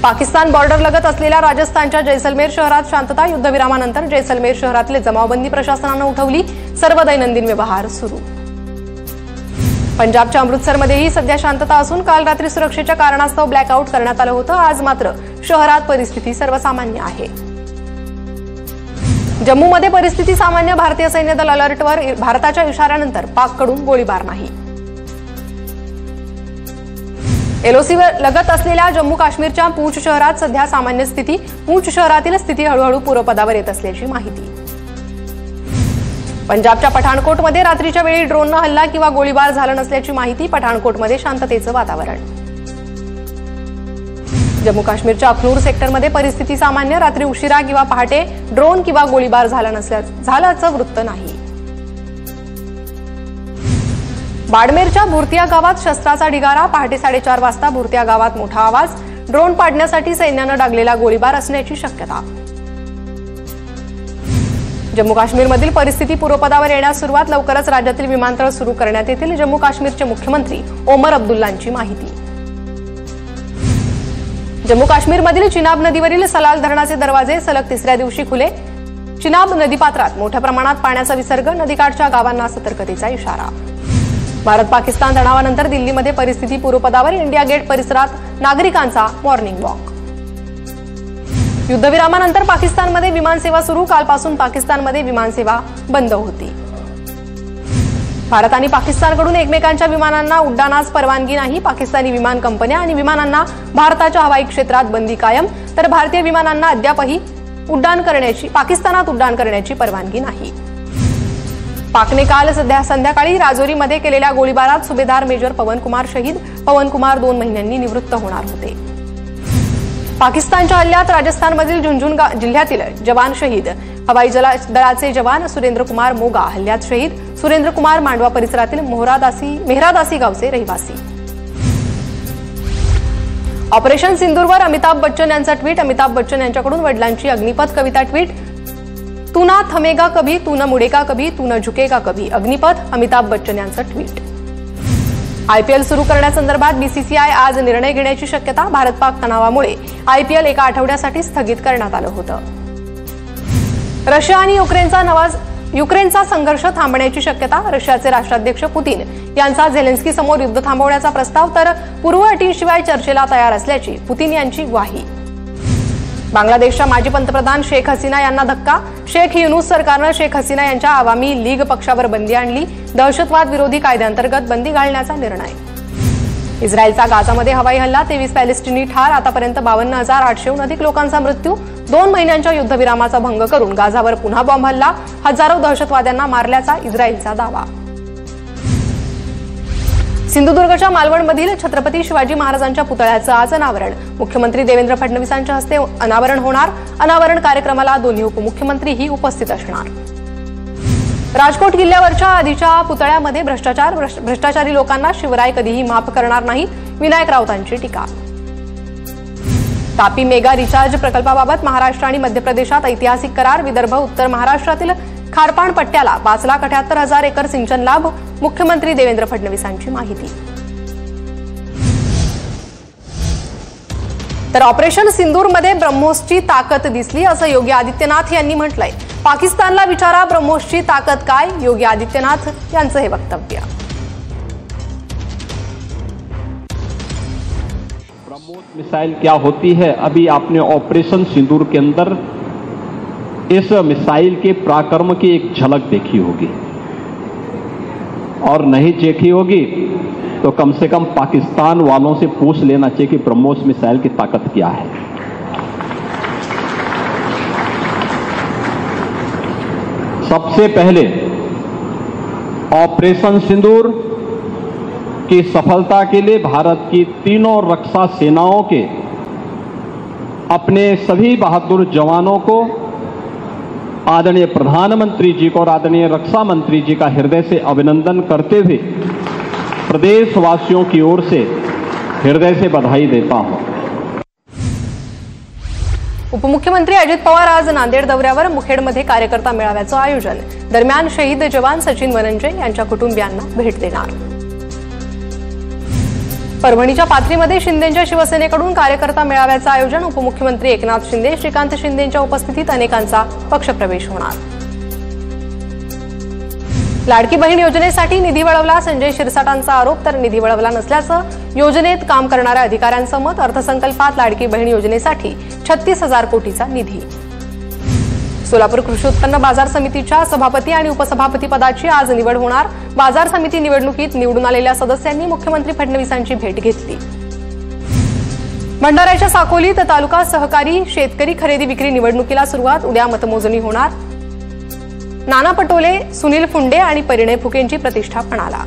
Pakistan border लगत असलेल्या राजस्थानच्या जैसलमेर शहरात शांतता। युद्धविरामानंतर जैसलमेर शहरातले जमावबंदी प्रशासनाने उठवली। सर्व दैनंदिन व्यवहार सुरू। पंजाबच्या अमृतसरमध्येही सध्या शांतता असून काल रात्री सुरक्षेच्या कारणास्तव ब्लॅकआउट करण्यात आलं होतं। आज मात्र शहरात परिस्थिती सर्वसामान्य आहे। जम्मूमध्ये परिस्थिती सामान्य। भारतीय सैन्य दल अलर्टवर। भारताच्या इशाऱ्यानंतर पाककडून गोळीबार नाही। एलओसीवर लगत असलेल्या जम्मू काश्मीरच्या पूंछ शहरात सध्या सामान्य स्थिती। पूंछ शहरातील स्थिती हळूहळू पूर्वपदावर येत असल्याची माहिती। पंजाबच्या पठाणकोटमध्ये रात्रीच्या वेळी ड्रोननं हल्ला किंवा गोळीबार झाला नसल्याची माहिती। पठाणकोटमध्ये शांततेचं वातावरण। जम्मू काश्मीरच्या अखनूर सेक्टरमध्ये परिस्थिती सामान्य। रात्री उशिरा किंवा पहाटे ड्रोन किंवा गोळीबार झाल्याचं वृत्त नाही। बाडमेरच्या भुरतिया गावात शस्त्राचा ढिगारा। पहाटे 4:30 वाजता भुरतिया गावात मोठा आवाज। ड्रोन पाडण्यासाठी सैन्यानं डागलेला गोळीबार असण्याची शक्यता। जम्मू काश्मीरमधील परिस्थिती पूर्वपदावर येण्यास सुरुवात। लवकरच राज्यातील विमानतळ सुरू करण्यात येतील। जम्मू काश्मीरचे मुख्यमंत्री ओमर अब्दुल्लांची माहिती। जम्मू काश्मीरमधील चिनाब नदीवरील सलाल धरणाचे दरवाजे सलग तिसऱ्या दिवशी खुले। चिनाब नदीपात्रात मोठ्या प्रमाणात पाण्याचा विसर्ग। नदीकाठच्या गावांना सतर्कतेचा इशारा। भारत पाकिस्तान तणावानंतर दिल्लीमध्ये परिस्थिती पूर्वपदावर। इंडिया गेट परिसरात नागरिकांचा मॉर्निंग वॉक। युद्धविरामानंतर पाकिस्तानमध्ये विमानसेवा सुरू। कालपासून पाकिस्तानमध्ये विमानसेवा बंद होती। भारत आणि पाकिस्तानकडून एकमेकांच्या विमानांना उड्डाणास परवानगी नाही। पाकिस्तानी विमान कंपन्या आणि विमानांना भारताच्या हवाई क्षेत्रात बंदी कायम। तर भारतीय विमानांना अद्यापही पाकिस्तानात उड्डाण करण्याची परवानगी नाही। पाकने काल संध्याकाळी राजौरीमध्ये केलेल्या गोळीबारात सुभेदार मेजर पवन कुमार शहीद। पवन कुमार 2 महिन्यांनी निवृत्त होणार होते। पाकिस्तानच्या हल्ल्यात राजस्थानमधील झुंझुनू जिल्ह्यातील जवान शहीद। हवाई दलाचे जवान सुरेंद्र कुमार मोगा हल्ल्यात शहीद। सुरेंद्र कुमार मांडवा परिसरातील मेहरादासी गावचे रहिवासी। ऑपरेशन सिंदूरवर अमिताभ बच्चन यांचा ट्विट। अमिताभ बच्चन यांच्याकडून वडिलांची अग्निपथ कविता ट्विट। तू ना थमेगा कभी, तू न मुडेगा कभी, तू न झुकेगा कभी। अग्निपथ अमिताभ बच्चन यांचं ट्विट। आयपीएल सुरू करण्यासंदर्भात बीसीसीआय आज निर्णय घेण्याची शक्यता। भारत पाक तणावामुळे आयपीएल एका आठवड्यासाठी स्थगित करण्यात आलं होतं। रशिया आणि युक्रेनचा संघर्ष थांबण्याची शक्यता। रशियाचे राष्ट्राध्यक्ष पुतीन यांचा झेलेन्स्की समोर युद्ध थांबवण्याचा प्रस्ताव। तर पूर्व अटींशिवाय चर्चेला तयार असल्याची पुतीन यांची ग्वाही। बांगलादेशच्या माजी पंतप्रधान शेख हसीना यांना धक्का। शेख युनूस सरकारनं शेख हसीना यांच्या आवामी लीग पक्षावर बंदी आणली। दहशतवाद विरोधी कायद्याअंतर्गत बंदी घालण्याचा निर्णय। इस्रायलचा गाझामध्ये हवाई हल्ला। 23 पॅलेस्टिनी ठार। आतापर्यंत 52,800हून अधिक लोकांचा मृत्यू। 2 महिन्यांच्या युद्धविरामाचा भंग करून गाझावर पुन्हा बॉम्ब हल्ला। हजारो दहशतवाद्यांना मारल्याचा इस्रायलचा दावा। सिंधुदुर्गच्या मालवणमधील छत्रपती शिवाजी महाराजांच्या पुतळ्याचं आज अनावरण। मुख्यमंत्री देवेंद्र फडणवीसांच्या हस्ते अनावरण होणार। अनावरण कार्यक्रमाला दोन्ही उपमुख्यमंत्रीही उपस्थित असणार। राजकोट किल्ल्यावरच्या आधीच्या पुतळ्यामध्ये भ्रष्टाचारी लोकांना शिवराय कधीही माफ करणार नाही। विनायक राऊतांची टीका। तापी मेगा रिचार्ज प्रकल्पाबाबत महाराष्ट्र आणि मध्य प्रदेशात ऐतिहासिक करार। विदर्भ उत्तर महाराष्ट्रातील खारपाण पट्ट्याला 5,78,000 एकर सिंचन लाभ। मुख्यमंत्री देवेंद्र फडणवीसांची माहिती। तर ऑपरेशन सिंदूरमध्ये ब्रह्मोसची ताकद दिसली असं योगी आदित्यनाथ यांनी म्हटलंय। पाकिस्तानला विचारा ब्रह्मोसची ताकद काय। योगी आदित्यनाथ यांचं हे वक्तव्य। ब्रह्मोस मिसाइल क्या होती है, अभी आपने ऑपरेशन सिंदूर के अंदर इस मिसाइल के पराक्रम की एक झलक देखी होगी, और नहीं देखी होगी तो कम से कम पाकिस्तान वालों से पूछ लेना चाहिए कि ब्रह्मोस मिसाइल की ताकत क्या है। सबसे पहले ऑपरेशन सिंदूर की सफलता के लिए भारत की तीनों रक्षा सेनाओं के अपने सभी बहादुर जवानों को, आदरणीय प्रधानमंत्री जी को और आदरणीय रक्षा मंत्री जी का हृदय से अभिनंदन करते हुए प्रदेशवासियों की ओर से हृदय से बधाई देता हूं। उपमुख्यमंत्री अजित पवार आज नांदेड दौऱ्यावर। मुखेडमध्ये कार्यकर्ता मेळाव्याचं आयोजन। दरम्यान शहीद जवान सचिन वनंजे यांच्या कुटुंबियांना भेट देणार। परभणीच्या पाथरीमध्ये शिंदेंच्या शिवसेनेकडून कार्यकर्ता मेळाव्याचं आयोजन. उपमुख्यमंत्री एकनाथ शिंदे, श्रीकांत शिंदेंच्या उपस्थितीत अनेकांचा पक्षप्रवेश होणार. लाडकी बहीण योजनेसाठी निधी वळवला, संजय शिरसाटांचा आरोप. तर निधी वळवला नसल्याचं योजनेत काम करणाऱ्या अधिकाऱ्यांचं मत. अर्थसंकल्पात लाडकी बहीण योजनेसाठी 36,000 कोटीचा निधी. सोलापूर कृषी उत्पन्न बाजार समितीच्या सभापती आणि उपसभापती पदाची आज निवड होणार. बाजार समिती निवडणुकीत निवडून आलेल्या सदस्यांनी मुख्यमंत्री फडणवीसांची भेट घेतली. भंडाऱ्याच्या साकोलीत तालुका सहकारी शेतकरी खरेदी विक्री निवडणुकीला सुरुवात. उद्या मतमोजणी होणार. नाना पटोले, सुनील फुंडे आणि परिणय फुकेंची प्रतिष्ठा पणाला.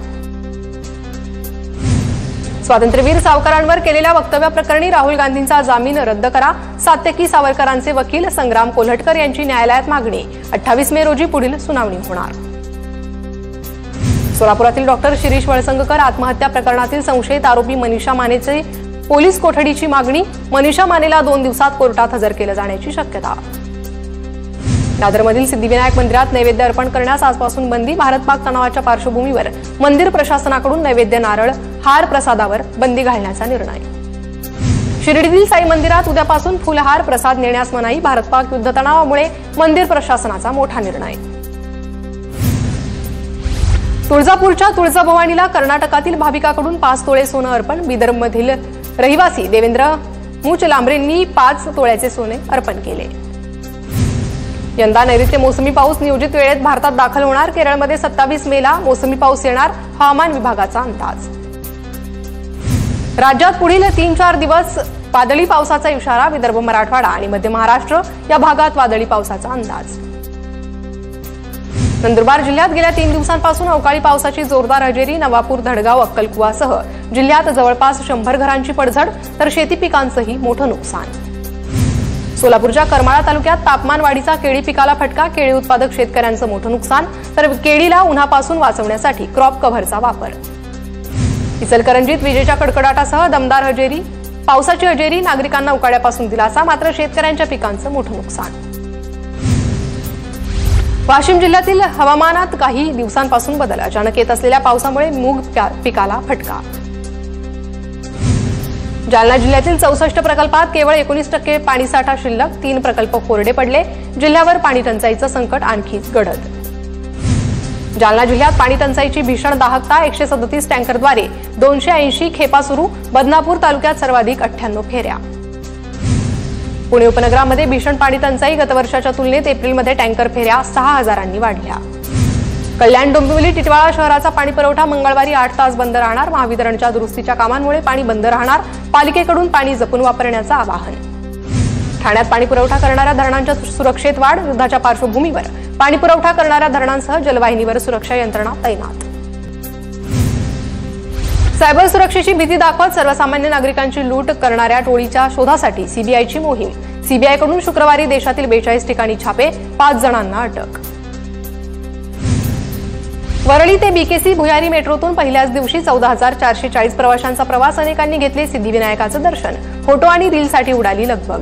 स्वातंत्र्यवीर सावरकरांवर केलेल्या वक्तव्याप्रकरणी राहुल गांधींचा जामीन रद्द करा. सात्यकी सावरकरांचे वकील संग्राम कोल्हटकर यांची न्यायालयात मागणी. 28 मे रोजी पुढील सुनावणी होणार. सोलापुरातील डॉक्टर शिरीष वळसंगकर आत्महत्या प्रकरणातील संशयित आरोपी मनीषा मानेची पोलीस कोठडीची मागणी. मनीषा मानेला 2 दिवसात कोर्टात हजर केलं जाण्याची शक्यता. दादरमधील सिद्धिविनायक मंदिरात नैवेद्य अर्पण करण्यास आजपासून बंदी. भारत-पाक तणावाच्या पार्श्वभूमीवर मंदिर प्रशासनाकडून नैवेद्य, नारळ, हार प्रसादावर बंदी घालण्याचा निर्णय. शिर्डीतील साई मंदिरात उद्यापासून फुलहार प्रसाद नेण्यास मनाई. भारत-पाक युद्ध तणावामुळे मंदिर प्रशासनाचा मोठा निर्णय. तुळजापूरच्या तुळजाभवानीला कर्नाटकातील भाविकाकडून 5 तोळे सोनं अर्पण. बिदरमधील रहिवासी देवेंद्र मुचलांबरेंनी 5 तोळ्याचे सोने अर्पण केले. यंदा नैऋत्य मोसमी पाऊस नियोजित वेळेत भारतात दाखल होणार. केरळमध्ये 27 मेला मोसमी पाऊस येणार, हवामान विभागाचा अंदाज. राज्यात पुढील 3-4 दिवस वादळी पावसाचा इशारा. विदर्भ, मराठवाडा आणि मध्य महाराष्ट्र या भागात वादळी पावसाचा अंदाज. नंदुरबार जिल्ह्यात गेल्या 3 दिवसांपासून अवकाळी पावसाची जोरदार हजेरी. नवापूर, धडगाव, अक्कलकुवासह जिल्ह्यात जवळपास 100 घरांची पडझड, तर शेती पिकांचंही मोठं नुकसान. सोलापूरच्या करमाळा तालुक्यात तापमान वाढीचा केळी पिकाला फटका. केळी उत्पादक शेतकऱ्यांचं मोठं नुकसान, तर केळीला उन्हापासून वाचवण्यासाठी क्रॉप कव्हरचा वापर. इचलकरंजीत विजेच्या कडकडाटासह दमदार हजेरी. पावसाची हजेरी, नागरिकांना उकाड्यापासून दिलासा, मात्र शेतकऱ्यांच्या पिकांचं मोठं नुकसान. वाशिम जिल्ह्यातील हवामानात काही दिवसांपासून बदल. अचानक येत असलेल्या पावसामुळे मूग पिकाला फटका. जालना जिल्ह्यातील 64 प्रकल्पात केवळ 19% पाणीसाठा शिल्लक. 3 प्रकल्प कोरडे पडले. जिल्ह्यावर पाणी टंचाईचं संकट आणखीच गडद. जालना जिल्ह्यात पाणी टंचाईची भीषण दाहकता. 137 टँकरद्वारे 280 खेपा सुरू. बदनापूर तालुक्यात सर्वाधिक 98 फेऱ्या. पुणे उपनगरामध्ये भीषण पाणी टंचाई. गतवर्षाच्या तुलनेत एप्रिलमध्ये टँकर फेऱ्या 6,000 वाढल्या. कल्याण, डोंबिवली, टिटवाळा शहराचा पाणी पुरवठा मंगळवारी 8 तास बंद राहणार. महावितरणच्या दुरुस्तीच्या कामांमुळे पाणी बंद राहणार. पालिकेकडून पाणी जपून वापरण्याचं आवाहन. ठाण्यात पाणी पुरवठा करणाऱ्या धरणांच्या सुरक्षेत वाढ. युद्धाच्या पार्श्वभूमीवर पाणी पुरवठा करणाऱ्या धरणांसह जलवाहिनीवर सुरक्षा यंत्रणा तैनात. सायबर सुरक्षेची भीती दाखवत सर्वसामान्य नागरिकांची लूट करणाऱ्या टोळीच्या शोधासाठी सीबीआयची मोहीम. सीबीआयकडून शुक्रवारी देशातील 42 ठिकाणी छापे. 5 जणांना अटक. वरळी ते बीकेसी भुयारी मेट्रोतून पहिल्याच दिवशी 14,440 प्रवाशांचा प्रवास. अनेकांनी घेतले सिद्धिविनायकाचं दर्शन. फोटो आणि रीलसाठी उडाली लगबग.